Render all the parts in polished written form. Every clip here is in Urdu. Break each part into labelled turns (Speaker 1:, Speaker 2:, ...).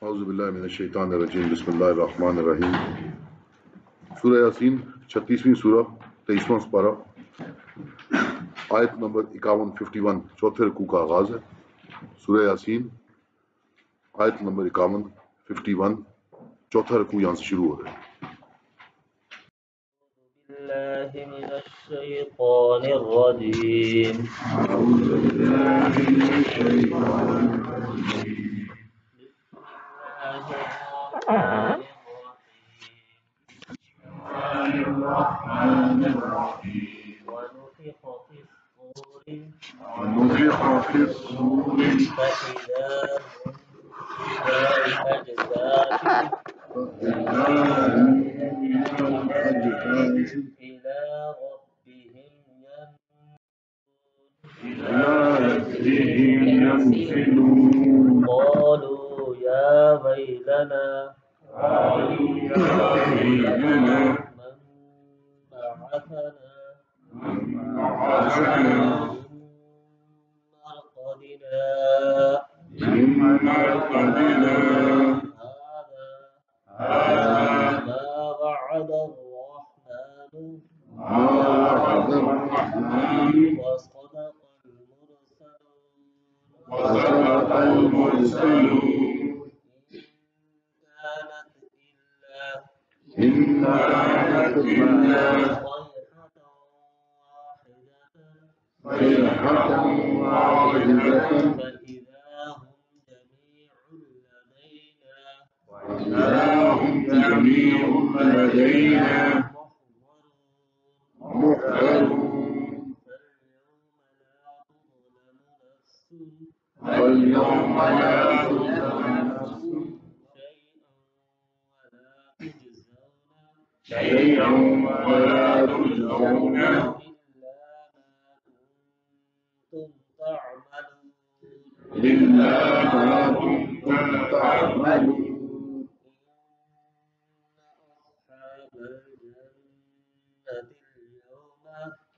Speaker 1: اعوذ باللہ من الشیطان الرجیم بسم اللہ الرحمن الرحیم سورہ یاسین 36ویں سورہ 23واں سپارہ آیت نمبر 51 چوتھے رکوع کا آغاز ہے۔ سورہ یاسین آیت نمبر 51 چوتھا رکوع یہاں سے شروع ہو رہا ہے۔
Speaker 2: بالله من الشيطان الرجيم
Speaker 1: اعوذ باللہ من الشیطان الرجیم الرحمن الرحیم
Speaker 2: ونفخ في الصور
Speaker 1: فإذا هم
Speaker 2: إلى ربهم
Speaker 1: ينسلون
Speaker 2: قالوا يا ويلنا من بعثنا من مرقدنا هذا ما وعد الرحمن وصدق المرسلون إن كانت إلا صيحة واحدة فإذا هم جميع لدينا محضرون فاليوم لا تظلم نفس شيئا ولا تجزون إلا ما كنتم تعملون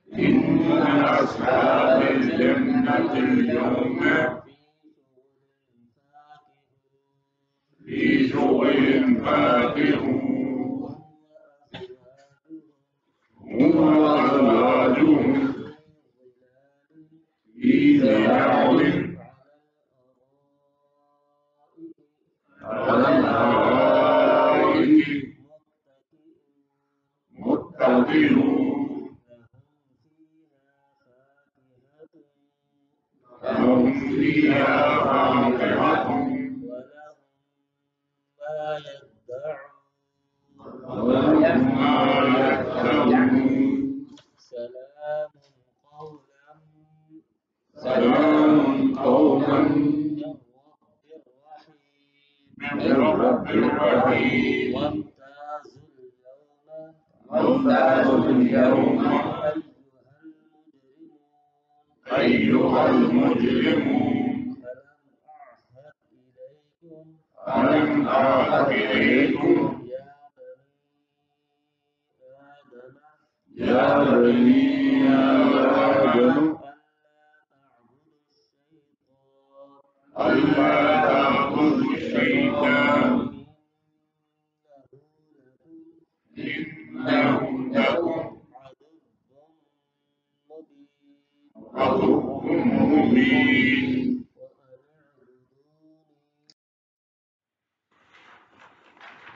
Speaker 2: إن أصحاب الجنة اليوم في شغل فاكهون هم وأزواجهم في ظلال على الأرائك متكئون لهم فيها فاكهة ولهم ما يدعون سلام قولا من رب رحيم وامتازوا اليوم أيها المجرمون ألم أعهد إليكم يا بني آدم ألا تعبدوا الشيطان إنه لكم عدو مبين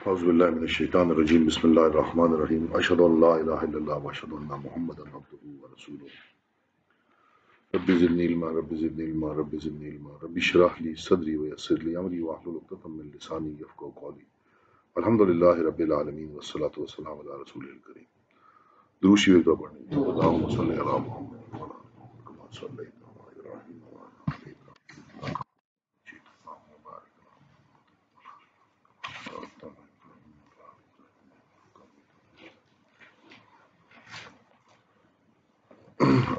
Speaker 1: اعوذ باللہ من الشیطان الرجیم بسم اللہ الرحمن الرحیم اشہد ان لا الہ الا اللہ واشہد ان محمدا عبدہ ورسولہ رب زدنی علما رب زدنی علما رب زدنی علما رب اشرح لی صدری ویسر لی امری واحلل عقدۃ من لسانی یفقہوا قولی الحمدللہ رب العالمین والصلاۃ والسلام علی رسول الکریم۔ درود شریف کا پڑھیں۔ اللہم صلی علی محمد وعلی کما صلیت علی ابراہیم وعلی آل ابراہیم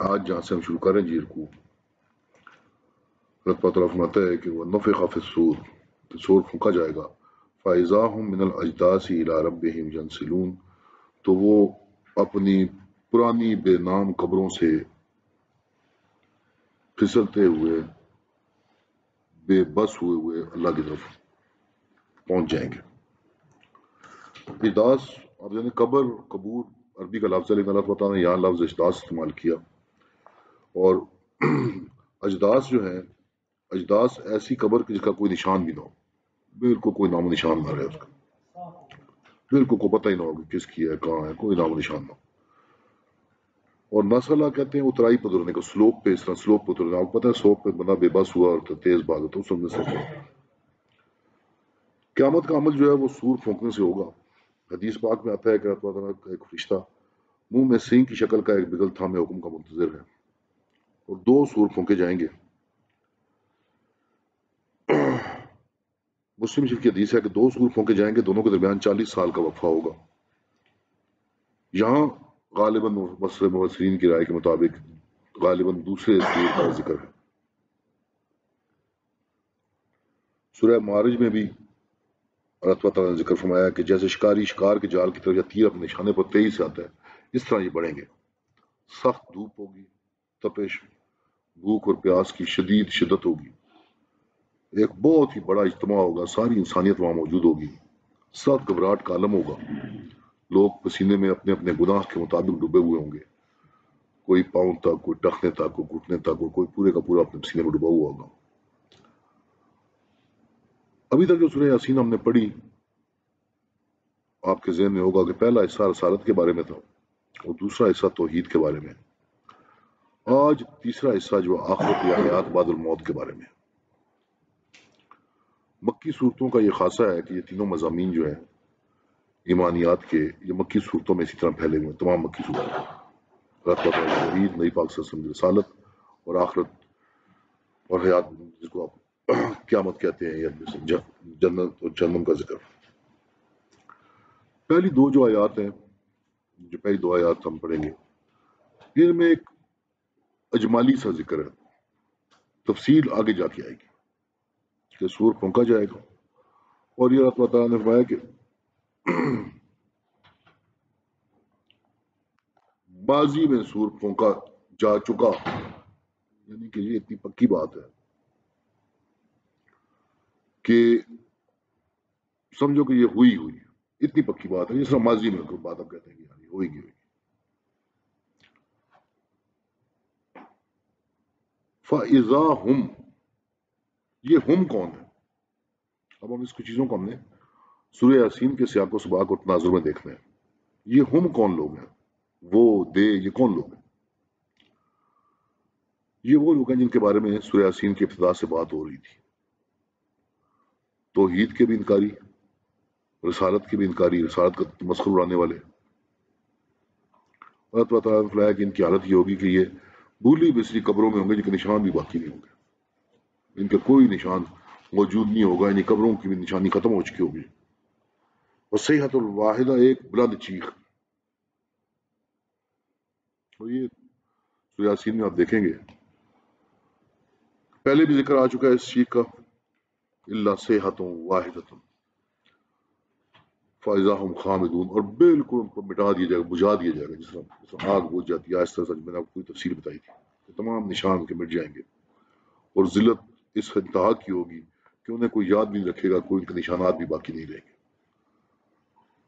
Speaker 1: آج جہاں سے ہم شروع کریں جی رکوع، اللہ تعالیٰ فرماتا ہے کہ وَنُفِخَ فِي الصُّورِ، سور پھونکا جائے گا، فَإِذَا هُم مِّنَ الْأَجْدَاثِ إِلَىٰ رَبِّهِمْ يَنْسِلُونَ، تو وہ اپنی پرانی بے نام قبروں سے پھسلتے ہوئے بے بس ہوئے اللہ کی طرف پہنچ جائیں گے۔ اجداث اب یعنی قبر قبور عربی کا لفظ ہے، لیکن اللہ تعالیٰ نے یہاں لفظ اجداث استعمال کیا۔ اور اجداث جو ہے، اجداث ایسی قبر جس کا کوئی نشان بھی نہ ہو، بالکل کوئی نام و نشان نہ رہے اس کا، بالکل کو پتہ ہی نہ ہو کہ کس کی ہے، کہاں ہے، کوئی نام و نشان نہ ہو۔ اور نسلہ کہتے ہیں اترائی پہ اترنے کو، سلوپ پہ، اس طرح سلوپ پہ اترنا۔ آپ کو پتہ ہے سلوپ پہ بندہ بے بس ہوا اور تیز بھاگا تو اس میں سے قیامت کا عمل جو ہے وہ سور پھونکنے سے ہوگا۔ حدیث پاک میں آتا ہے کہ اللہ تعالیٰ کا ایک فرشتہ منہ میں سینگ کی شکل کا ایک بگل تھامے حکم کا منتظر ہے، اور 2 سور پھونکے جائیں گے۔ مسلم شریف کی حدیث ہے کہ 2 سور پھونکے جائیں گے، دونوں کے درمیان 40 سال کا وقفہ ہوگا۔ یہاں غالباً مفسرین کی رائے کے مطابق غالباً دوسرے سور کا ذکر ہے۔ سورہ معارج میں بھی اللہ تعالیٰ نے ذکر فرمایا کہ جیسے شکاری شکار کے جال کی طرف یا تیر اپنے نشانے پر تیزی سے آتا ہے، اس طرح یہ بڑھیں گے۔ سخت دھوپ ہوگی، تپش، بھوک اور پیاس کی شدید شدت ہوگی، ایک بہت ہی بڑا اجتماع ہوگا، ساری انسانیت وہاں موجود ہوگی، سخت گھبراہٹ کا عالم ہوگا، لوگ پسینے میں اپنے اپنے گناہ کے مطابق ڈوبے ہوئے ہوں گے، کوئی پاؤں تک، کوئی ٹخنے تک، کوئی گھٹنے تک، کوئی پورے کا پورا اپنے پسینے میں ڈوبا ہوا ہوگا۔ ابھی تک جو سورہ یاسین ہم نے پڑھی، آپ کے ذہن میں ہوگا کہ پہلا حصہ رسالت کے بارے میں تھا اور دوسرا حصہ توحید کے بارے میں۔ آج تیسرا حصہ جو آخرت یا حیات بعد الموت کے بارے میں۔ مکی صورتوں کا یہ خاصہ ہے کہ یہ تینوں مضامین جو ہیں ایمانیات کے، یہ مکی صورتوں میں اسی طرح پھیلے ہوئے ہیں، تمام مکی صورتوں میں۔ اللہ تعالیٰ توحید، نبی پاک صلی اللہ علیہ وسلم کی رسالت اور آخرت اور حیات، جس کو آپ قیامت کہتے ہیں، یا جنت اور جہنم کا ذکر۔ پہلی 2 جو آیات ہیں، جو پہلی 2 آیات ہم پڑھیں گے، ان میں ایک اجمالی سا ذکر ہے، تفصیل آگے جا کے آئے گی کہ سور پھونکا جائے گا، اور یہ اللہ تعالیٰ نے فرمایا کہ ماضی میں سور پھونکا جا چکا، یعنی کہ یہ اتنی پکی بات ہے کہ سمجھو کہ یہ ہوئی ہوئی، اتنی پکی بات ہے، جس طرح ماضی میں کوئی بات آپ کہتے ہیں کہ یعنی ہوئی گی۔ فَإِذَا هُمْ، یہ ہم کون ہے؟ اب ہم اس کچھ چیزوں کو ہم نے سورہ یاسین کے سیاق و سباق اور تناظر میں دیکھنا ہے۔ یہ ہم کون لوگ ہیں؟ وہ، دے، یہ کون لوگ ہیں؟ یہ وہ لوگ ہیں جن کے بارے میں سورہ یاسین کی ابتدا سے بات ہو رہی تھی۔ توحید کے بھی انکاری، رسالت کے بھی انکاری، رسالت کا تمسخر اڑانے والے۔ اللہ تعالیٰ نے فرمایا کہ ان کی حالت یہ ہوگی کہ یہ بھولی بسری قبروں میں ہوں گے، جن کے نشان بھی باقی نہیں ہوں گے، ان کے کوئی نشان موجود نہیں ہوگا، یعنی قبروں کی بھی نشانی ختم ہو چکی ہوگی۔ وصیحۃ الواحدہ، ایک بلند چیخ۔ اور یہ سورہ یاسین میں آپ دیکھیں گے پہلے بھی ذکر آ چکا ہے اس چیخ کا، الا صیحۃ واحدۃ فاذا هم خامدون، اور بالکل ان کو مٹا دیا جائے گا، بجھا دیا جائے گا، جس طرح آگ بجھ جاتی ہے۔ اس طرح میں نے آپ کو کوئی تفصیل بتائی تھی کہ تمام نشان کے مٹ جائیں گے، اور ذلت اس انتہا کی ہوگی کہ انہیں کوئی یاد نہیں رکھے گا، کوئی ان کے نشانات بھی باقی نہیں رہیں گے۔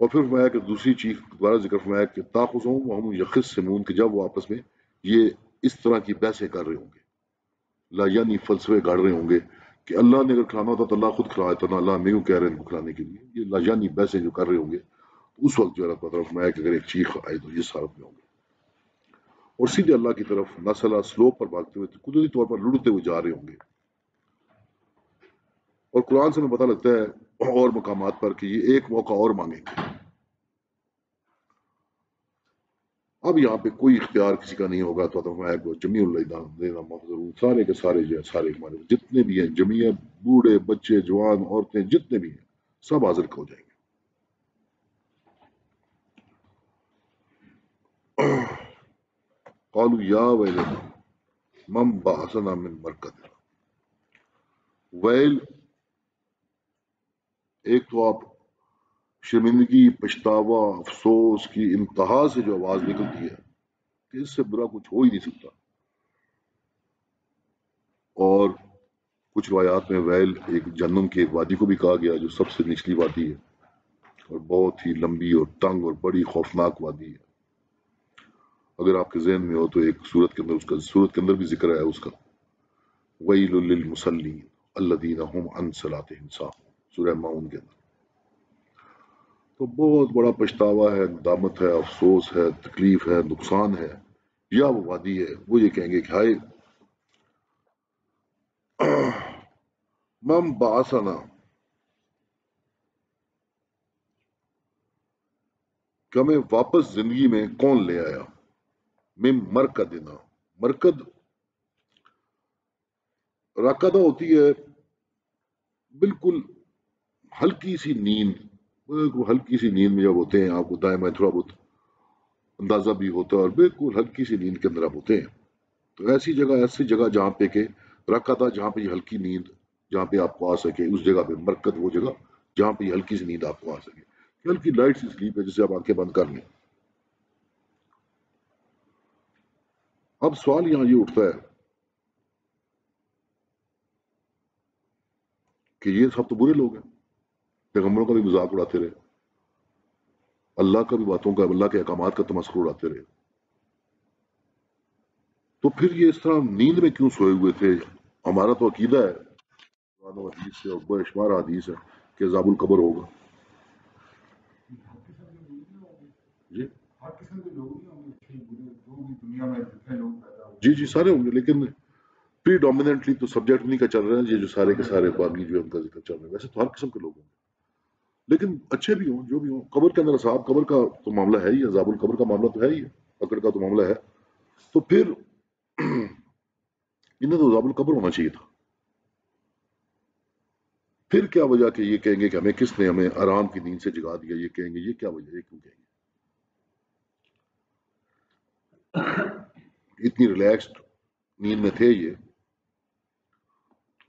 Speaker 1: اور پھر فرمایا کہ دوسری چیز دوبارہ ذکر فرمایا کہ تاخذہم وہم یخصمون، کہ جب وہ آپس میں یہ اس طرح کی بحثیں کر رہے ہوں گے، لا یعنی فلسفے گاڑ رہے ہوں گے کہ اللہ نے اگر کھلانا ہوتا تو اللہ خود کھلا دیتا، نہ اللہ ہمیں کیوں کہہ رہے ہیں ان کو کھلانے کے لیے۔ یہ لا یعنی بحثیں جو کر رہے ہوں گے، اس وقت جو اللہ تعالیٰ فرمایا کہ اگر ایک چیخ آئے تو اس حالت میں ہوں گے، اور سیدھے اللہ کی طرف نسلہ سلوپ پر بھاگتے ہوئے قدرتی طور پر لڑتے ہوئے جا رہے ہوں گے۔ اور قرآن سے ہمیں پتہ لگتا ہے اور مقامات پر کہ یہ ایک موقع اور مانگیں گے۔ اب یہاں پہ کوئی اختیار کسی کا نہیں ہوگا، تو جمیع اللہ محضرون، سارے کے سارے جو ہے، سارے ہمارے جتنے بھی ہیں، جمیع، بوڑھے، بچے، جوان، عورتیں، جتنے بھی ہیں، سب حاضر ہو جائیں گے۔ قالوا یا ویلنا من بعثنا من مرقدنا، ویل، ایک تو آپ شرمندگی، پچھتاوا، افسوس کی انتہا سے جو آواز نکلتی ہے کہ اس سے برا کچھ ہو ہی نہیں سکتا، اور کچھ روایات میں ویل ایک جہنم کی ایک وادی کو بھی کہا گیا جو سب سے نچلی وادی ہے اور بہت ہی لمبی اور تنگ اور بڑی خوفناک وادی ہے. اگر آپ کے ذہن میں ہو تو ایک سورت کے اندر اس کا سورت کے اندر بھی ذکر ہے اس کا ویل للمصلین الذین هم عن صلاتهم ساہون، سورہ ماؤن کے اندر. تو بہت بڑا پچھتاوا ہے، ندامت ہے، افسوس ہے، تکلیف ہے، نقصان ہے. یا وہ وادی ہے وہ یہ کہیں گے کہ ہائے من بعثنا، کہ ہمیں واپس زندگی میں کون لے آیا. میں مرکدنا، مرکد راکدہ ہوتی ہے بالکل ہلکی سی نیند، بالکل ہلکی سی نیند میں جب ہوتے ہیں آپ کو دائیں بائیں تھوڑا بہت اندازہ بھی ہوتا ہے اور بالکل ہلکی سی نیند کے اندر آپ ہوتے ہیں. تو ایسی جگہ جہاں پہ کہ راکدہ، جہاں پہ یہ ہلکی نیند جہاں پہ آپ کو آ سکے، اس جگہ پہ مرکد وہ جگہ جہاں پہ یہ ہلکی سی نیند آپ کو آ سکے. ہلکی لائٹ سی سلیپ ہے جسے آپ آنکھیں بند کر لیں. اب سوال یہاں یہ اٹھتا ہے کہ یہ سب تو برے لوگ ہیں، پیغمبروں کا بھی مذاق اڑاتے رہے، اللہ کا بھی باتوں کا، اللہ کے احکامات کا تمسخر اڑاتے رہے، تو پھر یہ اس طرح نیند میں کیوں سوئے ہوئے تھے؟ ہمارا تو عقیدہ ہے قرآن و حدیث سے اور بے شمار حدیث ہے کہ عذاب القبر ہوگا. جی
Speaker 2: ہر قسم کے لوگ نہیں ہوں گے، اچھے برے جو بھی دنیا میں جتنے لوگ پیدا ہوئے.
Speaker 1: جی سارے ہوں گے، لیکن پری ڈومیننٹلی تو سبجیکٹ نہیں کا چل رہا ہے یہ جو سارے کے سارے باقی جو ہے ان کا ذکر چل رہا ہے. ویسے تو ہر قسم کے لوگ ہوں گے، لیکن اچھے بھی ہوں جو بھی ہوں. قبر کے اندر عذاب قبر کا تو معاملہ ہے ہی، عذاب القبر کا معاملہ تو ہے ہی، پکڑ کا تو معاملہ ہے. تو پھر انہیں تو عذاب القبر ہونا چاہیے تھا. پھر کیا وجہ کہ یہ کہیں گے کہ ہمیں کس نے ہمیں آرام کی نیند سے جگا دیا؟ یہ کہیں گے یہ کیا وجہ ہے، کیوں کہیں گے اتنی ریلیکسڈ نیند میں تھے یہ،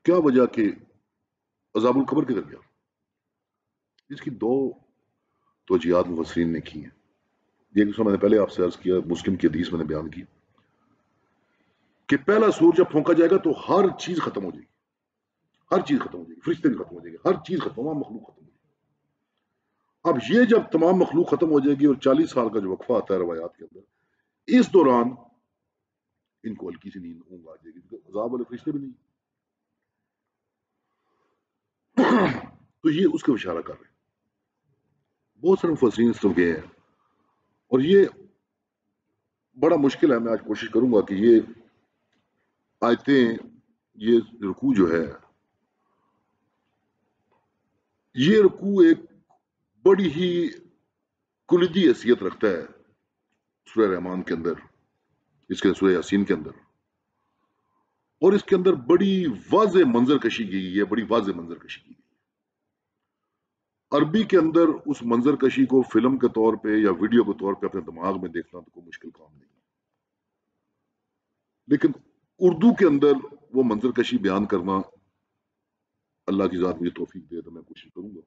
Speaker 1: کیا وجہ کہ عذاب القبر کدھر گیا؟ اس کی دو توجیہات مفسرین نے کی ہیں. یہ دوسرا میں نے پہلے آپ سے عرض کیا، مسلم کی حدیث میں نے بیان کی کہ پہلا سور جب پھونکا جائے گا تو ہر چیز ختم ہو جائے گی، ہر چیز ختم ہو جائے گی، فرشتے بھی ختم ہو جائے گی، ہر چیز ختم، تمام مخلوق ختم ہو جائے گی. اب یہ جب تمام مخلوق ختم ہو جائے گی اور 40 سال کا جو وقفہ آتا ہے روایات کے اندر، اس دوران ان کو ہلکی سی نیند اونگ آ جائے گی، کیونکہ عذاب والے فرشتے بھی نہیں. تو یہ اس کو اشارہ کر رہے ہیں. بہت سارے مفسرین اس طرف گئے ہیں اور یہ بڑا مشکل ہے. میں آج کوشش کروں گا کہ یہ آیتیں، یہ رکوع جو ہے، یہ رکوع ایک بڑی ہی کلیدی حیثیت رکھتا ہے سورہ رحمان کے اندر، اس کے سورہ یاسین کے اندر، اور اس کے اندر بڑی واضح منظر کشی کی گئی ہے، بڑی واضح منظر کشی کی گئی ہے. عربی کے اندر اس منظر کشی کو فلم کے طور پہ یا ویڈیو کے طور پہ اپنے دماغ میں دیکھنا تو کوئی مشکل کام نہیں، لیکن اردو کے اندر وہ منظر کشی بیان کرنا اللہ کی ذات مجھے توفیق دے تو میں کوشش کروں گا.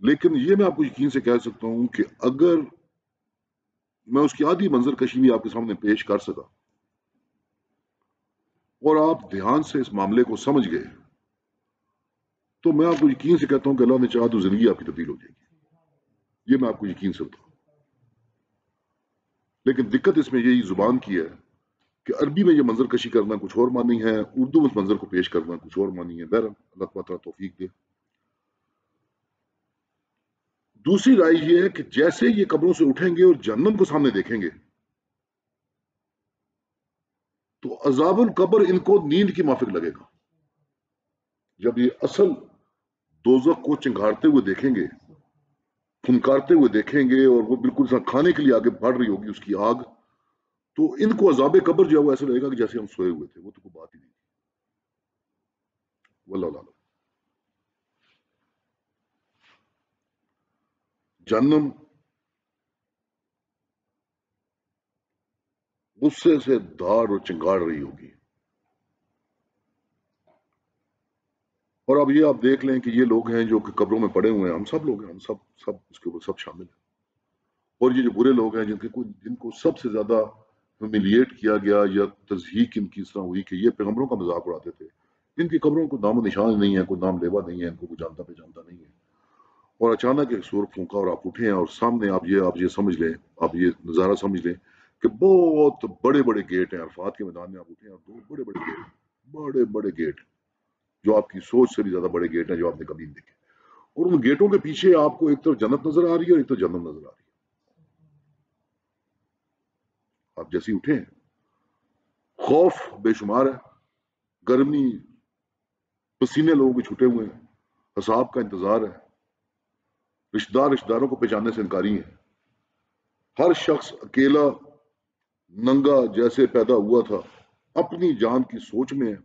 Speaker 1: لیکن یہ میں آپ کو یقین سے کہہ سکتا ہوں کہ اگر میں اس کی آدھی منظر کشی بھی آپ کے سامنے پیش کر سکا اور آپ دھیان سے اس معاملے کو سمجھ گئے تو میں آپ کو یقین سے کہتا ہوں کہ اللہ نے چاہا تو زندگی آپ کی تبدیل ہو جائے گی. یہ میں آپ کو یقین سے بتاؤں. لیکن دقت اس میں یہی زبان کی ہے کہ عربی میں یہ منظر کشی کرنا کچھ اور معنی ہے، اردو میں اس منظر کو پیش کرنا کچھ اور معنی ہے. بہرحال اللہ تعالیٰ توفیق دے. دوسری رائے یہ ہے کہ جیسے یہ قبروں سے اٹھیں گے اور جہنم کو سامنے دیکھیں گے تو عذاب القبر ان کو نیند کی مافک لگے گا. جب یہ اصل دوزخ کو چنگھارتے ہوئے دیکھیں گے، پھنکارتے ہوئے دیکھیں گے اور وہ بالکل کھانے کے لیے آگے بڑھ رہی ہوگی اس کی آگ، تو ان کو عذاب قبر جو ہے وہ ایسا لگے گا کہ جیسے ہم سوئے ہوئے تھے. وہ تو کوئی بات ہی نہیں. واللہ اعلم. جہنم غصے سے دھاڑ اور چنگاڑ رہی ہوگی. اور اب یہ آپ دیکھ لیں کہ یہ لوگ ہیں جو کہ قبروں میں پڑے ہوئے ہیں، ہم سب لوگ ہیں، ہم سب اس کے اوپر سب شامل ہیں. اور یہ جو برے لوگ ہیں جن کو سب سے زیادہ ہیوملیٹ کیا گیا یا تضحیک ان کی اس طرح ہوئی کہ یہ پیغمبروں کا مذاق اڑاتے تھے. ان کی قبروں کو نام و نشان نہیں ہے، کوئی نام لیوا نہیں ہے، ان کو کوئی جانتا پہچانتا نہیں ہے. اور اچانک ایک سور پھونکا اور آپ اٹھے ہیں اور سامنے آپ یہ سمجھ لیں، آپ یہ نظارہ سمجھ لیں کہ بہت بڑے بڑے گیٹ ہیں. عرفات کے میدان میں آپ اٹھے ہیں اور دو بڑے بڑے گیٹ، بڑے بڑے گیٹ جو آپ کی سوچ سے بھی زیادہ بڑے گیٹ ہیں جو آپ نے کبھی نہیں دیکھے. اور ان گیٹوں کے پیچھے آپ کو ایک طرف جنت نظر آ رہی ہے اور ایک طرف جہنم نظر آ رہی ہے. آپ جیسے ہی اٹھے ہیں، خوف بے شمار ہے، گرمی، پسینے لوگوں کے چھٹے ہوئے ہیں، حساب کا انتظار ہے، رشتہ داروں کو پہچاننے سے انکاری ہیں. ہر شخص اکیلا ننگا جیسے پیدا ہوا تھا اپنی جان کی سوچ میں ہے.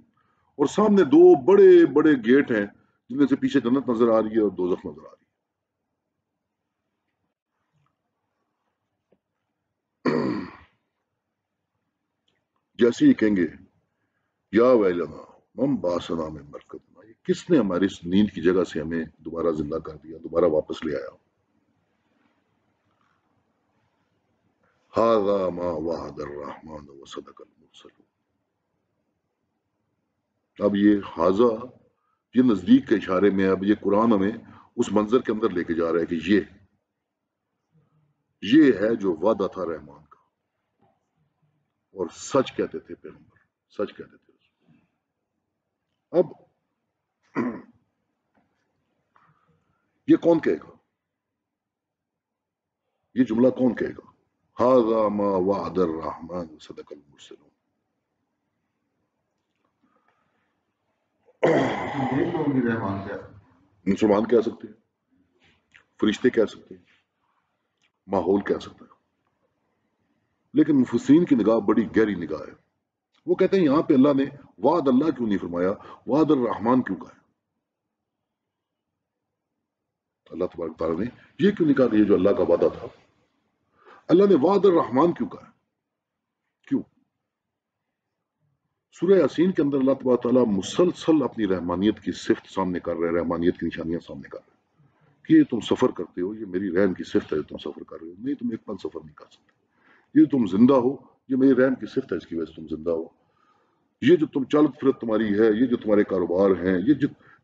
Speaker 1: اور سامنے دو بڑے بڑے گیٹ ہیں جن میں سے پیچھے جنت نظر آ رہی ہے اور دوزخ نظر آ رہی ہے. جیسے ہی کہیں گے یا ویلنا من باسنا من مرقدنا، یہ کس نے ہماری اس نیند کی جگہ سے ہمیں دوبارہ زندہ کر دیا، دوبارہ واپس لے آیا. ھذا ما وعد الرحمن وصدق المرسلون. اب یہ ھذا، یہ نزدیک کے اشارے میں، اب یہ قرآن ہمیں اس منظر کے اندر لے کے جا رہا ہے کہ یہ ہے جو وعدہ تھا رحمان کا، اور سچ کہتے تھے پیغمبر، سچ کہتے تھے رسول. اب یہ کون کہے گا؟ یہ جملہ کون کہے گا؟ ھذا ما وعد الرحمن وصدق المرسلون.
Speaker 2: یہ لوگ بھی رحمان کہتے ہیں.
Speaker 1: مسلمان کہہ سکتے ہیں، فرشتے کہہ سکتے ہیں، ماحول کہہ سکتا ہے. لیکن مفسرین کی نگاہ بڑی گہری نگاہ ہے. وہ کہتے ہیں یہاں پہ اللہ نے وعد اللہ کیوں نہیں فرمایا، وعد الرحمان کیوں کہا ہے؟ اللہ تبارک تعالیٰ نے یہ کیوں نہیں کہا کہ یہ جو اللہ کا وعدہ تھا؟ اللہ نے وعد الرحمان کیوں کہا ہے؟ کیوں؟ سورہ یاسین کے اندر اللہ تبارک تعالیٰ مسلسل اپنی رحمانیت کی صفت سامنے کر رہے ہیں، رحمانیت کی نشانیاں سامنے کر رہے ہیں کہ یہ تم سفر کرتے ہو، یہ میری رحم کی صفت ہے، تم سفر کر رہے ہو. نہیں، تم ایک پل سفر نہیں کر سکتے. یہ تم زندہ ہو، یہ میری رحم کی صفت ہے، اس کی وجہ سے تم زندہ ہو. یہ جو تم چل پھرت تمہاری ہے، یہ جو تمہارے کاروبار ہیں،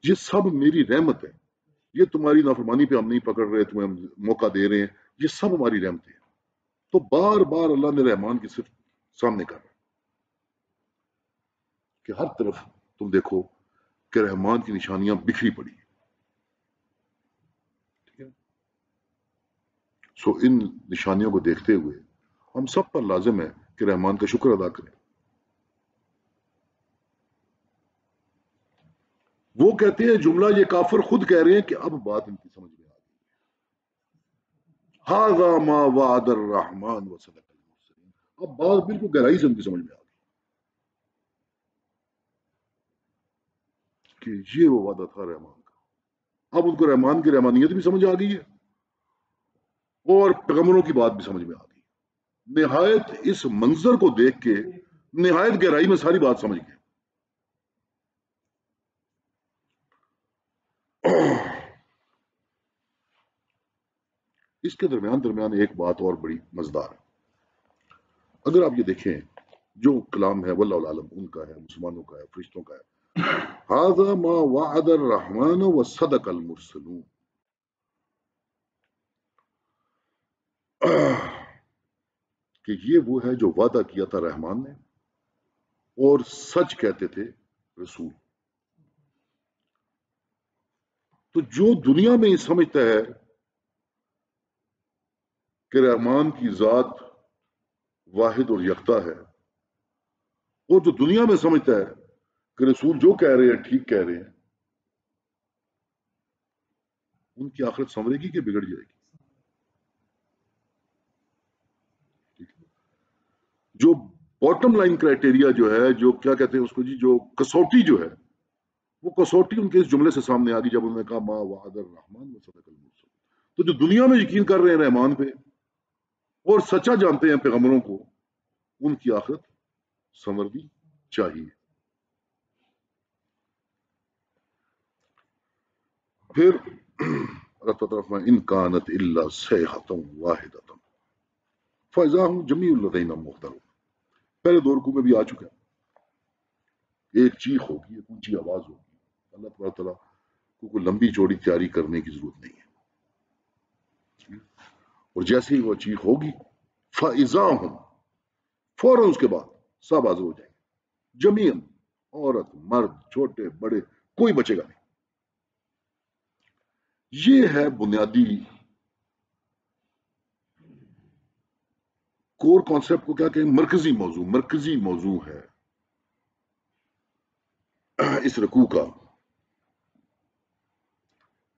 Speaker 1: یہ سب میری رحمت ہے. یہ تمہاری نافرمانی پہ ہم نہیں پکڑ رہے، تمہیں ہم موقع دے رہے ہیں، یہ سب ہماری رحمتیں ہیں. تو بار بار اللہ نے رحمان کی صفت سامنے کر رہا کہ ہر طرف تم دیکھو کہ رحمان کی نشانیاں بکھری پڑی. ٹھیک ہے. سو ان نشانیوں کو دیکھتے ہوئے ہم سب پر لازم ہے کہ رحمان کا شکر ادا کریں. وہ کہتے ہیں جملہ یہ کافر خود کہہ رہے ہیں کہ اب بات ان کی سمجھ میں آ گئی. ھذا ما وعد الرحمن وصدق المرسلین. اب بات بالکل گہرائی سے ان کی سمجھ میں آ گئی کہ یہ وہ وعدہ تھا رحمان کا. اب ان کو رحمان کی رحمانیت بھی سمجھ آ گئی ہے اور پیغمبروں کی بات بھی سمجھ میں آ گئی. نہایت اس منظر کو دیکھ کے نہایت گہرائی میں ساری بات سمجھ گئے. اس کے درمیان ایک بات اور بڑی مزدار ہے. اگر آپ یہ دیکھیں جو کلام ہے واللہ العالم ان کا ہے، مسلمانوں کا ہے، فرشتوں کا ہے. ھذا ما وعد الرحمن وصدق المرسلون. کہ یہ وہ ہے جو وعدہ کیا تھا رحمان نے اور سچ کہتے تھے رسول. تو جو دنیا میں یہ سمجھتا ہے کہ رحمان کی ذات واحد اور یکتا ہے، اور جو دنیا میں سمجھتا ہے کہ رسول جو کہہ رہے ہیں ٹھیک کہہ رہے ہیں، ان کی آخرت سنورے گی کہ بگڑ جائے گی؟ جو باٹم لائن کرائٹیریا جو ہے، جو کیا کہتے ہیں اس کو جی، جو کسوٹی جو ہے، وہ کسوٹی ان کے اس جملے سے سامنے آ گئی جب انہوں نے کہا ما وعد الرحمن وصدق المرسلون. تو جو دنیا میں یقین کر رہے ہیں رحمان پہ اور سچا جانتے ہیں پیغمبروں کو، ان کی آخرت سنورنی چاہیے. پھر اللہ تعالیٰ ان کانت الا صیحۃ واحدۃ فاذا هم جميع لدینا محضرون. پہلے 2 رکوع میں بھی آ چکا ہے. ایک چیخ ہوگی، ایک اونچی آواز ہوگی. اللہ تبارک تعالیٰ کو کوئی لمبی چوڑی تیاری کرنے کی ضرورت نہیں ہے. اور جیسے ہی وہ چیخ ہوگی فَإِذَا هُمْ، فوراً اس کے بعد سب حاضر ہو جائیں گے. جمیعاً، عورت مرد چھوٹے بڑے، کوئی بچے گا نہیں. یہ ہے بنیادی کور کانسیپٹ کو کیا کہیں، مرکزی موضوع ہے اس رکوع کا.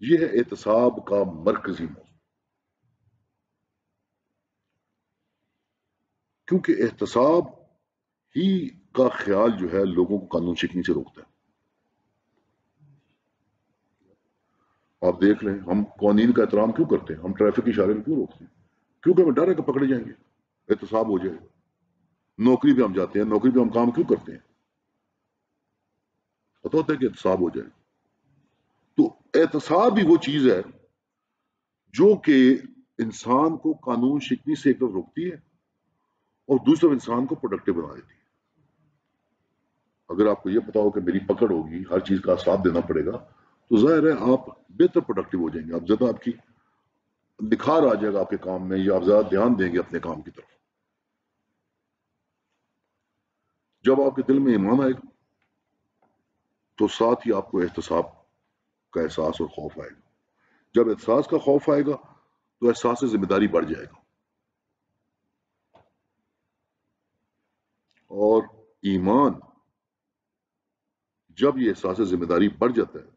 Speaker 1: یہ ہے احتساب کا مرکزی موضوع. کیونکہ احتساب ہی کا خیال جو ہے لوگوں کو قانون شکنی سے روکتا ہے. آپ دیکھ لیں ہم قوانین کا احترام کیوں کرتے ہیں، ہم ٹریفک کی اشارے کیوں روکتے ہیں؟ کیونکہ ہمیں ڈر ہے کہ پکڑے جائیں گے، احتساب ہو جائے گا. نوکری پہ ہم جاتے ہیں، نوکری پہ ہم کام کیوں کرتے ہیں؟ پتہ ہوتا ہے کہ احتساب ہو جائے. تو احتساب ہی وہ چیز ہے جو کہ انسان کو قانون شکنی سے ایک طرف روکتی ہے اور دوسرے انسان کو پروڈکٹیو بنا دیتی ہے. اگر آپ کو یہ پتا ہو کہ میری پکڑ ہوگی، ہر چیز کا ساتھ دینا پڑے گا، تو ظاہر ہے آپ بہتر پروڈکٹیو ہو جائیں گے. آپ زیادہ آپ کی نکھار آ جائے گا آپ کے کام میں، یا آپ زیادہ دھیان دیں گے اپنے کام کی طرف. جب آپ کے دل میں ایمان آئے گا تو ساتھ ہی آپ کو احتساب کا احساس اور خوف آئے گا. جب احساس کا خوف آئے گا تو احساس ذمہ داری بڑھ جائے گا. اور ایمان جب یہ احساس ذمہ داری بڑھ جاتا ہے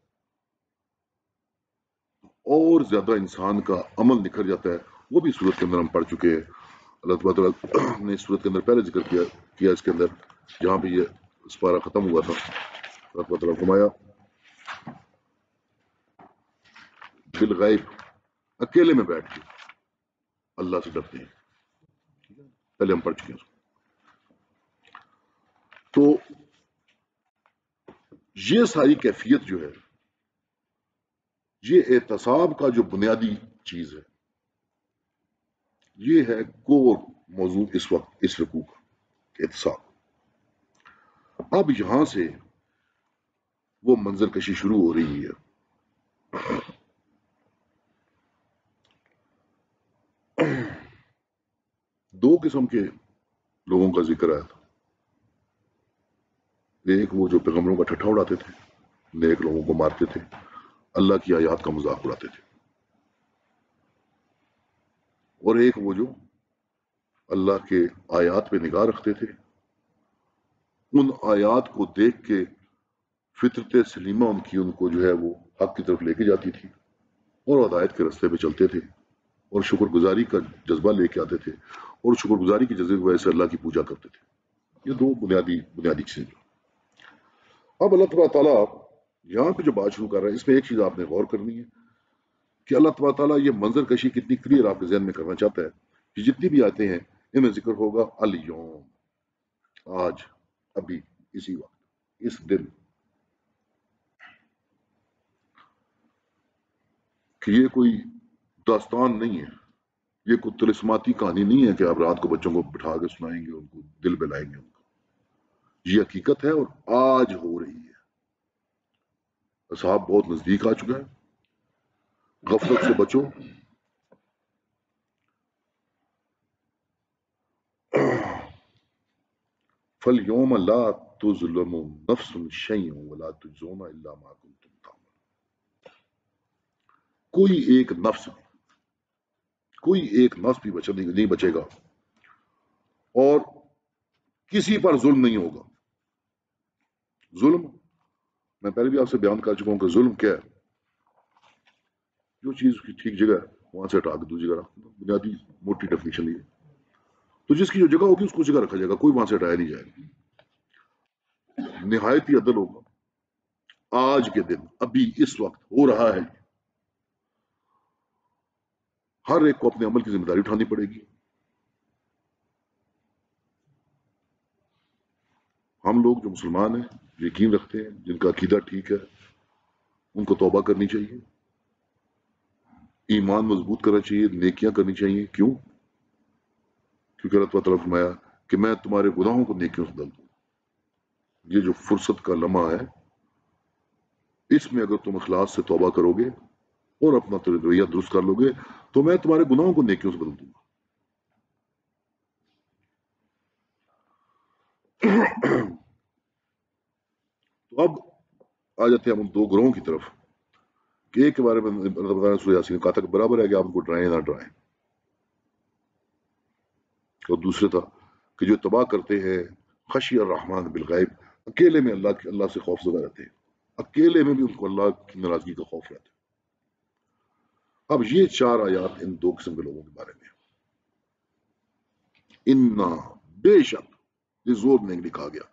Speaker 1: اور زیادہ انسان کا عمل نکھر جاتا ہے. وہ بھی صورت کے اندر ہم پڑھ چکے ہیں. اللہ تعالیٰ نے صورت کے اندر پہلے ذکر کیا اس کے اندر جہاں پہ یہ سپارہ ختم ہوا تھا. اللہ تعالیٰ فرمایا بالغیب، اکیلے میں بیٹھ کے اللہ سے ڈرتے ہیں. پہلے ہم پڑھ چکے ہیں. تو یہ ساری کیفیت جو ہے، یہ احتساب کا جو بنیادی چیز ہے، یہ ہے کور موضوع اس وقت اس رکوع کا احتساب. اب یہاں سے وہ منظر کشی شروع ہو رہی ہے. دو قسم کے لوگوں کا ذکر آیا تھا. ایک وہ جو پیغمبروں کا ٹھٹھا اڑاتے تھے، نیک لوگوں کو مارتے تھے، اللہ کی آیات کا مذاق اڑاتے تھے. اور ایک وہ جو اللہ کے آیات پہ نگاہ رکھتے تھے، ان آیات کو دیکھ کے فطرت سلیمہ ان کو جو ہے وہ حق کی طرف لے کے جاتی تھی اور ہدایت کے راستے پہ چلتے تھے اور شکر گزاری کا جذبہ لے کے آتے تھے اور شکر گزاری کی جذبے کی وجہ سے اللہ کی پوجا کرتے تھے. یہ دو بنیادی چیزیں. اب اللہ تبارک تعالیٰ یہاں پہ جو بات شروع کر رہا ہے، اس میں ایک چیز آپ نے غور کرنی ہے کہ اللہ تبارک تعالیٰ یہ منظر کشی کتنی کلیئر آپ کے ذہن میں کرنا چاہتا ہے کہ جتنی بھی آتے ہیں ان میں ذکر ہوگا الیوم، آج، ابھی، اسی وقت، اس دن. کہ یہ کوئی داستان نہیں ہے، یہ کوئی طلسماتی کہانی نہیں ہے کہ آپ رات کو بچوں کو بٹھا کے سنائیں گے، ان کو دل بہلائیں گے. ان کو یہ حقیقت ہے اور آج ہو رہی ہے. اصحاب بہت نزدیک آ چکا ہے. غفلت سے بچو. فَالْيَوْمَ لَا تُظْلَمُ نَفْسٌ شَيْئًا وَلَا تُجْزَوْنَ إِلَّا مَا كُنتُمْ تَعْمَلُونَ. کوئی ایک نفس بھی نہیں بچے گا اور کسی پر ظلم نہیں ہوگا. ظلم میں پہلے بھی آپ سے بیان کر چکا ہوں کہ ظلم کیا ہے. جو چیز کی ٹھیک جگہ ہے وہاں سے ہٹا کے دوسری جگہ رکھ دو. بنیادی موٹی ڈیفینیشن یہ ہے. تو جس کی جو جگہ ہوگی اس کو جگہ رکھا جائے گا، کوئی وہاں سے ہٹایا نہیں جائے گا. نہایت ہی عدل ہوگا. آج کے دن، ابھی، اس وقت ہو رہا ہے. ہر ایک کو اپنے عمل کی ذمہ داری اٹھانی پڑے گی. ہم لوگ جو مسلمان ہیں، یقین رکھتے ہیں، جن کا عقیدہ ٹھیک ہے، ان کو توبہ کرنی چاہیے، ایمان مضبوط کرنا چاہیے، نیکیاں کرنی چاہیے. کیوں؟ کیونکہ اللہ تعالیٰ نے فرمایا کہ میں تمہارے گناہوں کو نیکیوں سے بدل دوں. یہ جو فرصت کا لمحہ ہے اس میں اگر تم اخلاص سے توبہ کرو گے اور اپنا رویہ درست کر لو گے تو میں تمہارے گناہوں کو نیکیوں سے بدل دوں گا. تو اب آ جاتے ہیں ہم ان دو گروہوں کی طرف کہ ایک کے بارے میں اللہ تعالیٰ نے سورہ یاسین نے کہا تھا کہ برابر ہے کہ آپ ان کو ڈرائیں نہ ڈرائیں، اور دوسرے تھا کہ جو تباہ کرتے ہیں خشی الرحمن بالغیب، اکیلے میں اللہ سے خوف زدہ رہتے ہیں، اکیلے میں بھی ان کو اللہ کی ناراضگی کا خوف رہتا ہے. اب یہ چار آیات ان دو قسم کے لوگوں کے بارے میں انا بے شک، یہ زور دینے کے لیے کہا گیا،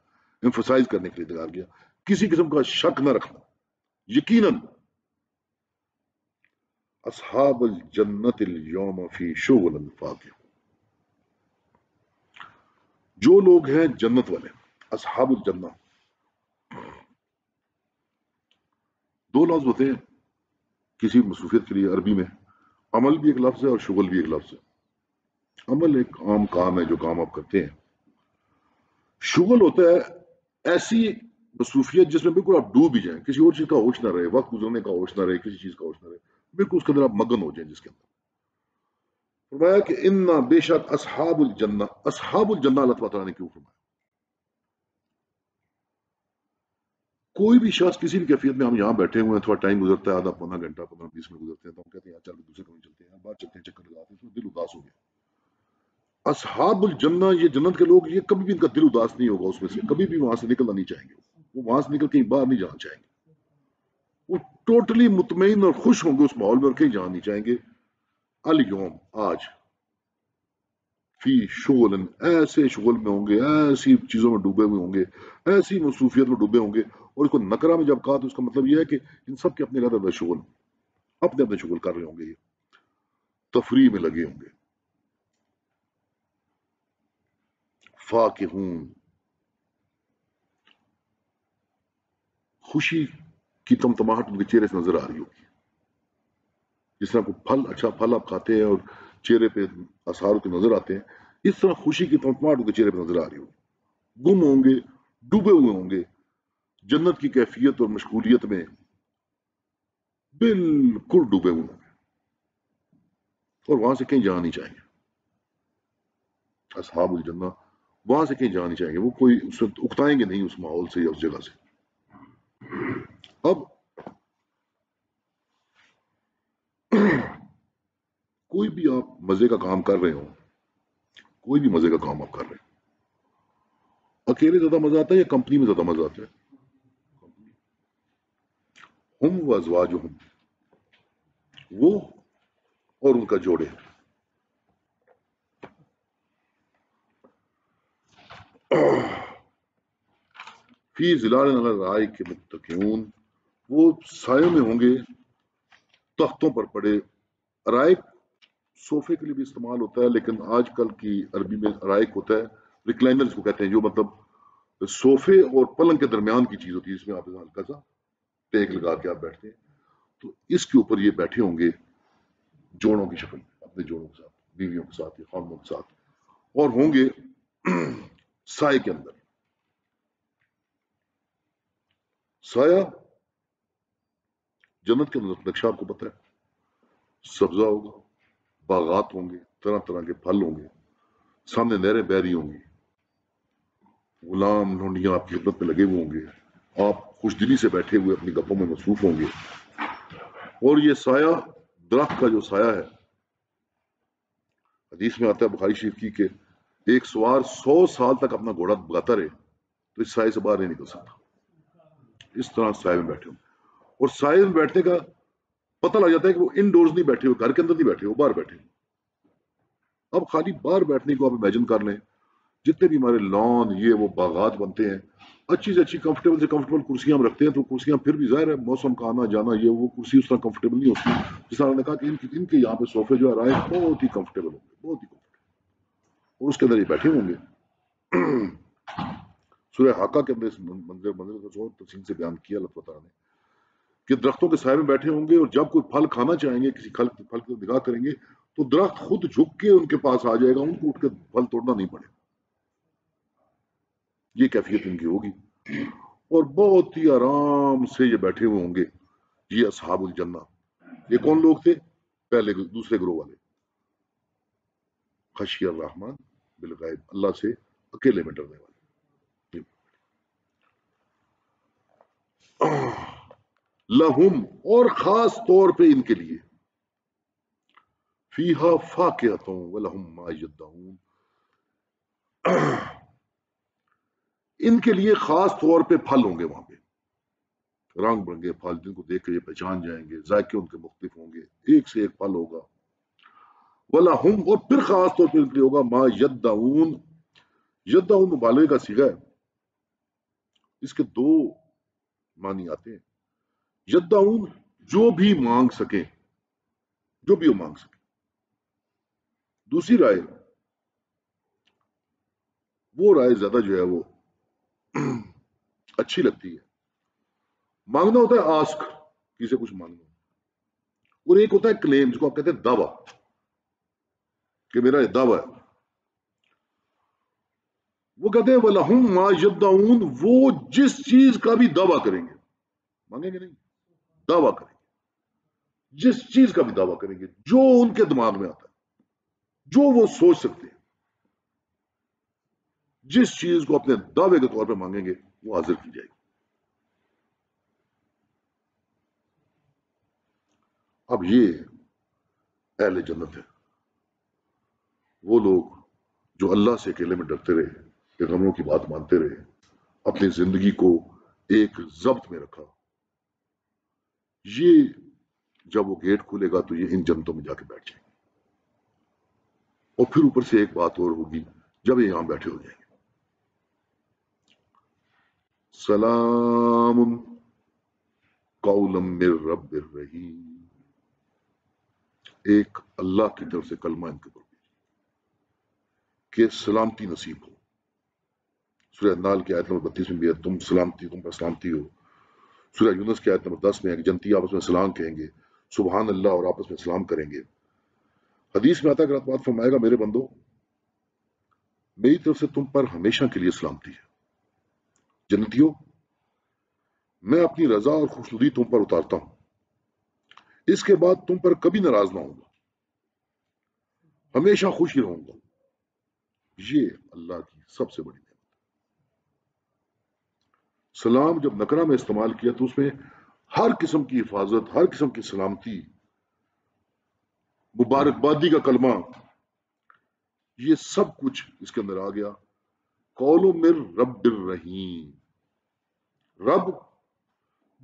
Speaker 1: ایمفسائز کرنے کے لیے کہا گیا، کسی قسم کا شک نہ رکھنا. یقیناً اصحاب الجنت اليوم فی شغل فاکہون، جو لوگ ہیں جنت والے، اصحاب الجنہ، دو لفظ ہوتے ہیں کسی مصروفیت کے لیے عربی میں، عمل بھی ایک لفظ ہے اور شغل بھی ایک لفظ ہے. عمل ایک عام کام ہے جو کام آپ کرتے ہیں، شغل ہوتا ہے ایسی مصروفیت جس میں بالکل آپ ڈوب بھی جائیں، کسی اور چیز کا ہوش نہ رہے، وقت گزرنے کا ہوش نہ رہے، کسی چیز کا ہوش نہ رہے، بالکل اس کے اندر آپ مگن ہو جائیں. جس کے اندر فرمایا کہ انا بے شک اصحاب الجنہ، اصحاب الجنہ اللہ تعالیٰ نے کیوں فرمایا؟ کوئی بھی شخص کسی بھی کیفیت میں، ہم یہاں بیٹھے ہوئے ہیں، تھوڑا ٹائم گزرتا ہے، آدھا پونا گھنٹہ 15-20 منٹ گزرتے ہیں تو ہم کہتے ہیں یار چل دوسرے کہیں چلتے ہیں، بات چلتے ہیں، چکر لگاتے ہیں، دل اداس ہو گیا. اصحاب الجنہ، یہ جنت کے لوگ، یہ کبھی بھی ان کا دل اداس نہیں ہوگا، اس میں سے کبھی بھی وہاں سے نکلنا نہیں چاہیں گے، وہ وہاں سے نکل کہیں باہر نہیں جانا چاہیں گے، وہ ٹوٹلی مطمئن اور خوش ہوں گے اس ماحول میں اور کہیں جانا نہیں چاہیں گے. الیوم، آج، فی شغل، ایسے شغل میں ہوں گے، ایسی چیزوں میں ڈوبے ہوئے ہوں گے، ایسی مصروفیت میں ڈوبے ہوں گے. اور اس کو نکرہ میں جب کہا تو اس کا مطلب یہ ہے کہ ان سب کے اپنے علیحدہ شغل، اپنے اپنے شغل کر رہے ہوں گے، یہ تفریح میں لگے ہوں گے. فاکہون، خوشی کی تمتماہٹ ان کے چہرے سے نظر آ رہی ہوگی. جس طرح کوئی پھل، اچھا پھل آپ کھاتے ہیں اور چہرے پہ آثار کے نظر آتے ہیں، اس طرح خوشی کی تمتماہٹ ان کے چہرے پہ نظر آ رہی ہوگی. گم ہوں گے، ڈوبے ہوئے ہوں گے جنت کی کیفیت اور مشغولیت میں، بالکل ڈوبے ہوئے ہوں گے اور وہاں سے کہیں جانا نہیں چاہیں گے. اصحاب الجنہ وہاں سے کہیں جانا نہیں چاہیں گے، وہ کوئی اس وقت اکتائیں گے نہیں اس ماحول سے یا اس جگہ سے. اب کوئی بھی آپ مزے کا کام کر رہے ہو، کوئی بھی مزے کا کام آپ کر رہے ہیں، اکیلے زیادہ مزہ آتا ہے یا کمپنی میں زیادہ مزہ آتا ہے؟ ہم و ازواجہم، وہ اور ان کا جوڑے، فی ظلال علی الارائک متکئون، وہ سایوں میں ہوں گے تختوں پر پڑے. ارائک صوفے کے لیے بھی استعمال ہوتا ہے، لیکن آج کل کی عربی میں ارائک ہوتا ہے ریکلائنر کو کہتے ہیں، جو مطلب صوفے اور پلنگ کے درمیان کی چیز ہوتی ہے، جس میں آپ ہلکا سا ٹیک لگا کے آپ بیٹھتے ہیں. تو اس کے اوپر یہ بیٹھے ہوں گے جوڑوں کی شکل میں، اپنے جوڑوں کے ساتھ، بیویوں کے ساتھ یا خاندوں کے ساتھ، اور ہوں گے سائے کے اندر. سایہ جنت کے نقشہ آپ کو پتہ ہے، سبزہ ہوگا، باغات ہوں گے، طرح طرح کے پھل ہوں گے، سامنے نہریں بہ رہی ہوں گی، غلام لونڈیاں آپ کی خدمت میں لگے ہوئے ہوں گے، آپ خوش دلی سے بیٹھے ہوئے اپنی گپوں میں مصروف ہوں گے. اور یہ سایہ، درخت کا جو سایہ ہے، حدیث میں آتا ہے بخاری شریف کی کہ ایک سوار 100 سال تک اپنا گھوڑا بگاتا رہے تو اس سائے سے باہر نہیں نکل سکتا. اس طرح سائے میں بیٹھے ہوں، اور سائے میں بیٹھنے کا پتہ لگ جاتا ہے کہ وہ انڈورز نہیں بیٹھے ہوئے، گھر کے اندر نہیں بیٹھے ہوئے، باہر بیٹھے ہوئے. اب خالی باہر بیٹھنے کو آپ امیجن کر لیں، جتنے بھی ہمارے لان، یہ وہ باغات بنتے ہیں، اچھی سے اچھی کمفرٹیبل سے کمفرٹیبل کرسیاں ہم رکھتے ہیں، تو کرسیاں پھر بھی ظاہر ہے موسم کا آنا جانا، یہ وہ کرسی اس طرح کمفرٹیبل نہیں ہوتی. جس طرح نے کہا کہ ان کے یہاں پہ صوفے جو ہے رائے بہت ہی کمفرٹیبل ہوں گے، بہت ہی کمفرٹیبل، اور اس کے اندر یہ بیٹھے ہوں گے. سورہ حاقہ کے اندر اس منظر کو تفصیل سے بیان کیا اللہ تعالیٰ نے کہ درختوں کے سائے میں بیٹھے ہوں گے، اور جب کوئی پھل کھانا چاہیں گے، کسی پھل کی نگاہ کریں گے تو درخت خود جھک کے ان کے پاس آ جائے گا، ان کو اٹھ کے پھل توڑنا نہیں پڑے. یہ کیفیت ان کی ہوگی، اور بہت ہی آرام سے یہ بیٹھے ہوئے ہوں گے. یہ اصحاب الجنہ. یہ کون لوگ تھے؟ پہلے دوسرے گروہ والے. خشی الرحمن بالغیب، اللہ سے اکیلے میں ڈرنے والے. لہم، اور خاص طور پہ ان کے لیے، فیہا فاکہۃ ولہم ما یدعون، ان کے لیے خاص طور پہ پھل ہوں گے وہاں پہ، رنگ برنگے پھل جن کو دیکھ کے یہ پہچان جائیں گے، ذائقے ان کے مختلف ہوں گے، ایک سے ایک پھل ہوگا. وَلَهُمْ، اور پھر خاص طور پہ ان کے لیے ہوگا ما یدعون. یدعون مبالغے کا صیغہ ہے، اس کے دو معنی آتے ہیں. یدعون جو بھی مانگ سکیں، جو بھی وہ مانگ سکیں. دوسری رائے، وہ رائے زیادہ جو ہے وہ اچھی لگتی ہے. مانگنا ہوتا ہے آسک، کسی سے کچھ مانگنا، اور ایک ہوتا ہے کلیم، جس کو آپ کہتے ہیں دعویٰ، کہ میرا یہ دعویٰ ہے. وہ کہتے ہیں وَلَهُمْ مَا يَدَّعُونَ، وہ جس چیز کا بھی دعویٰ کریں گے، مانگیں گے نہیں، دعویٰ کریں گے، جس چیز کا بھی دعویٰ کریں گے جو ان کے دماغ میں آتا ہے، جو وہ سوچ سکتے ہیں، جس چیز کو اپنے دعوے کے طور پہ مانگیں گے وہ حاضر کی جائے گی. اب یہ اہل جنت ہے، وہ لوگ جو اللہ سے اکیلے میں ڈرتے رہے، پیغمبروں کی بات مانتے رہے، اپنی زندگی کو ایک ضبط میں رکھا. یہ جب وہ گیٹ کھلے گا تو یہ ان جنتوں میں جا کے بیٹھ جائیں گے. اور پھر اوپر سے ایک بات اور ہوگی، جب یہ یہاں بیٹھے ہو جائیں گے، سلام قولا من رب الرحیم، ایک اللہ کی طرف سے کلمہ ان کے اوپر کہ سلامتی نصیب ہو. سورہ نال کی آیت نمبر 32 میں بھی ہے، تم پر سلامتی ہو. سورہ یونس کی آیت نمبر 10 میں ہے کہ جنتی آپس میں سلام کہیں گے، سبحان اللہ، اور آپس میں سلام کریں گے. حدیث میں آتا ہے کہ اللہ فرمائے گا میرے بندو، میری طرف سے تم پر ہمیشہ کے لیے سلامتی ہے. جنتیوں، میں اپنی رضا اور خوشنودی تم پر اتارتا ہوں، اس کے بعد تم پر کبھی ناراض نہ ہوں گا، ہمیشہ خوش ہی رہوں گا. یہ اللہ کی سب سے بڑی نعمت. سلام جب نکرہ میں استعمال کیا تو اس میں ہر قسم کی حفاظت، ہر قسم کی سلامتی، مبارکبادی کا کلمہ، یہ سب کچھ اس کے اندر آ گیا. قول من رب الرحیم، رب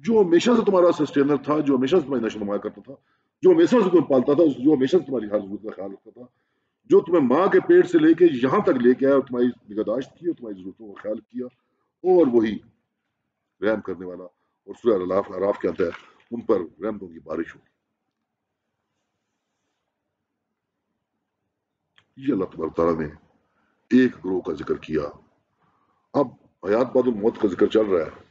Speaker 1: جو ہمیشہ سے تمہارا سسٹینر تھا، جو ہمیشہ سے تمہاری نشو نما کرتا تھا، جو ہمیشہ سے تمہیں پالتا تھا، جو ہمیشہ سے تمہاری ہر ضرورت کا خیال رکھتا تھا، جو تمہیں ماں کے پیٹ سے لے کے یہاں تک لے کے آیا اور تمہاری نگہداشت کی اور تمہاری ضرورتوں کا خیال کیا، اور وہی رحم کرنے والا. اور سورہ اعراف کے آتا ہے ان پر رحمتوں کی بارش ہوگی. یہ اللہ تبارک تعالیٰ نے ایک گروہ کا ذکر کیا. اب حیات بعد الموت کا ذکر چل رہا ہے،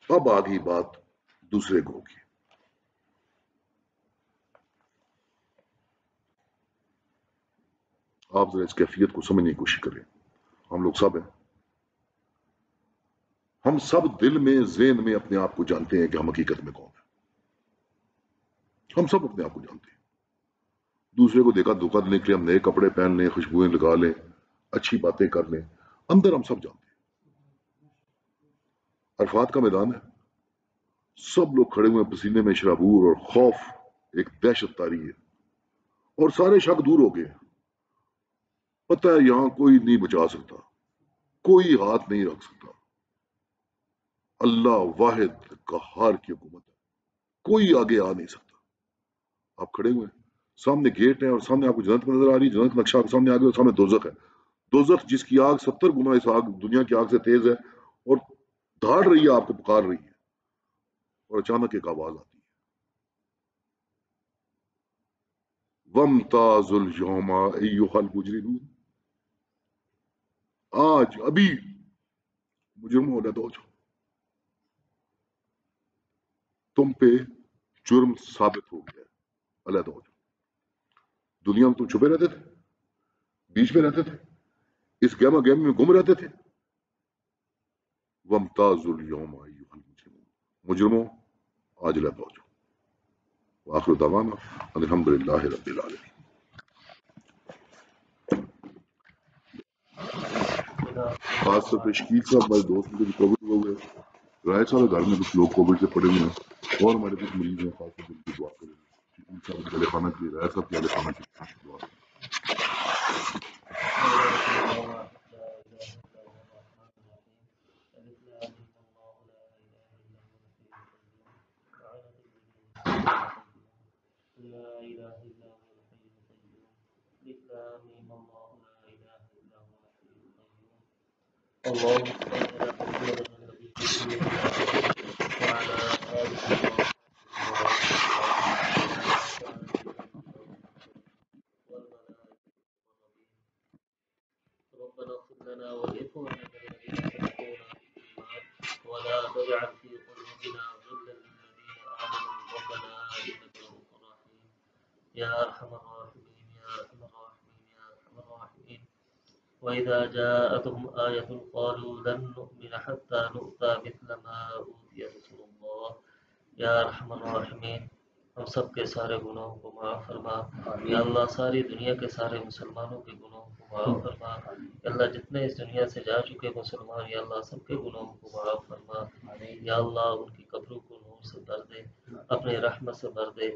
Speaker 1: اب آ گئی بات دوسرے گروہ کی. آپ ذرا اس کیفیت کو سمجھنے کی کوشش کریں. ہم لوگ سب ہیں، ہم سب دل میں ذہن میں اپنے آپ کو جانتے ہیں کہ ہم حقیقت میں کون ہیں. ہم سب اپنے آپ کو جانتے ہیں. دوسرے کو دیکھا دھوکہ دینے کے لیے ہم نئے کپڑے پہن لیں، خوشبوئیں لگا لیں، اچھی باتیں کر لیں، اندر ہم سب جانتے ہیں. عرفات کا میدان ہے، سب لوگ کھڑے ہوئے پسینے میں شرابور، اور خوف ایک دہشت طاری ہے، اور سارے شک دور ہو گئے. پتہ ہے یہاں کوئی نہیں بچا سکتا، کوئی ہاتھ نہیں رکھ سکتا. اللہ واحد قہار کی حکومت ہے، کوئی آگے آ نہیں سکتا. آپ کھڑے ہوئے، سامنے گیٹ ہے، اور سامنے آپ کو جنت نظر آ رہی ہے، جنت کا نقشہ سامنے آ گیا، اور سامنے دوزخ ہے. دوزخ جس کی آگ 70 گنا اس آگ دنیا کی آگ سے تیز ہے، اور دھاڑ رہی ہے، آپ کو پکار رہی ہے. اور اچانک ایک آواز آتی ہے، وَامْتَازُوا الْيَوْمَ أَيُّهَا الْمُجْرِمُونَ، آج ابھی مجرموں علیحدہ ہو جاؤ، تم پہ جرم ثابت ہو گیا ہے، علیحدہ ہو جاؤ. دنیا میں تم چھپے رہتے تھے، بیچ میں رہتے تھے، اس گیم میں گم رہتے تھے. وَامْتَازُوا الْيَوْمَ أَيُّهَا الْمُجْرِمُونَ. مجرموں آج لے پہنچو. وآخر دعوانا ان الحمد للہ رب العالمین. خاص طور پہ شکیل صاحب ہمارے دوست مجھے کووڈ ہوئے. رائے صاحب گھر میں کچھ لوگ کووڈ سے پڑے ہوئے ہیں اور ہمارے کچھ مریض ہیں. خاص طور پہ ان کی دعا کریں. شکیل صاحب گلے خانہ کی رائے صاحب گلے خانہ کی دعا کریں.
Speaker 3: اللهم صل على محمد النبي وعلى آله ربنا اغفر لنا ولإخواننا الذين سبقونا بالإيمان ولا تجعل في قلوبنا غلا للذين آمنوا ربنا إنك رؤوف رحيم يا أرحم الراحمين يا أرحم الراحمين يا أرحم الراحمين. وإذا جاءتهم آية قالوا لن نؤمن حتى نؤتى مثل ما أوتي رسل الله یا ارحم الراحمین. ہم سب کے سارے گناہوں کو معاف فرما. یا اللہ ساری دنیا کے سارے مسلمانوں کے گناہوں کو معاف فرما. یا اللہ جتنے اس دنیا سے جا چکے مسلمان یا اللہ سب کے گناہوں کو معاف فرما. یا اللہ ان کی قبروں کو نور سے بھر دے, اپنے رحمت سے بھر دے.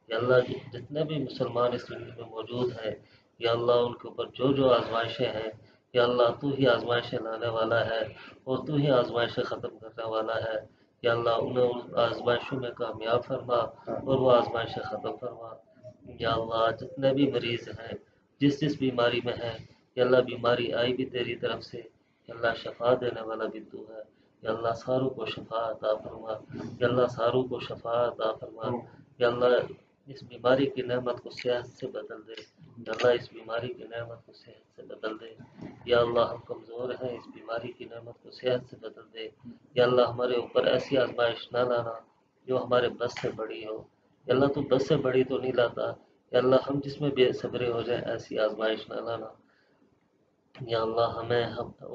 Speaker 3: یا اللہ جتنے بھی مسلمان اس دنیا میں موجود ہیں یا اللہ ان کے اوپر جو جو آزمائشیں ہیں یا اللہ تو ہی آزمائشیں لانے والا ہے اور تو ہی آزمائشیں ختم کرنے والا ہے. یا اللہ انہیں ان آزمائشوں میں کامیاب فرما اور وہ آزمائشیں ختم فرما. یا اللہ جتنے بھی مریض ہیں جس جس بیماری میں ہیں یا اللہ بیماری آئی بھی تیری طرف سے یا اللہ شفا دینے والا بھی تو ہے. یا اللہ ساروں کو شفا عطا فرما. یا اللہ ساروں کو شفا عطا فرما. یا اللہ اس بیماری کی نعمت کو صحت سے بدل دے. یا اللہ اس بیماری کی نعمت کو صحت سے بدل دے. یا اللہ ہم کمزور ہیں اس بیماری کی نعمت کو صحت سے بدل دے. یا اللہ ہمارے اوپر ایسی آزمائش نہ لانا جو ہمارے بس سے بڑی ہو. یا اللہ تو بس سے بڑی تو نہیں لاتا. یا اللہ ہم جس میں بے صبرے ہو جائیں ایسی آزمائش نہ لانا. یا اللہ ہمیں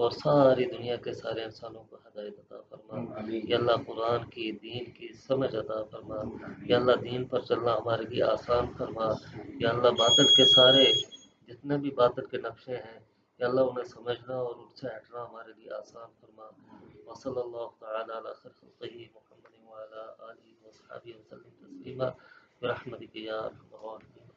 Speaker 3: اور ساری دنیا کے سارے انسانوں کو ہدایت عطا فرما. یا اللہ قرآن کی دین کی سمجھ عطا فرما. یا اللہ دین پر چلنا ہمارے لیے آسان فرما. یا اللہ باطل کے سارے جتنے بھی باطل کے نقشے ہیں یا اللہ انہیں سمجھنا اور ان سے ہٹنا ہمارے لیے آسان فرما. وصلی اللہ تعالی علی خیر خلقہ محمد وعلی آلہ وصحبہ وسلم تسلیما برحمتک یا ارحم الراحمین.